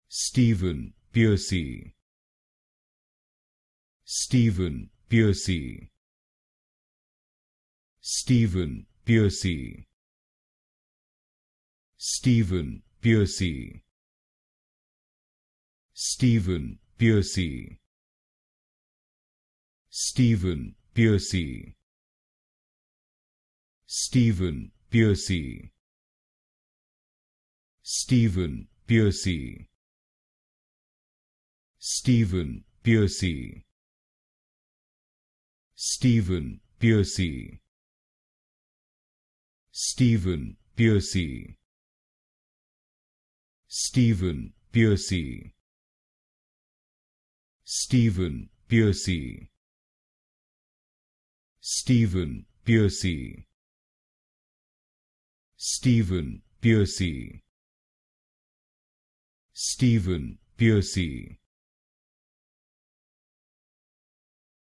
Stephen Pearcy, Stephen Pearcy, Stephen Pearcy, Stephen Pearcy, Stephen Pearcy, Stephen Pearcy, Stephen Pearcy, Stephen Pearcy, Stephen Pearcy, Stephen Pearcy, Stephen Pearcy, Stephen Pearcy, Stephen Pearcy, Stephen Pearcy, Stephen Pearcy, Stephen Pearcy,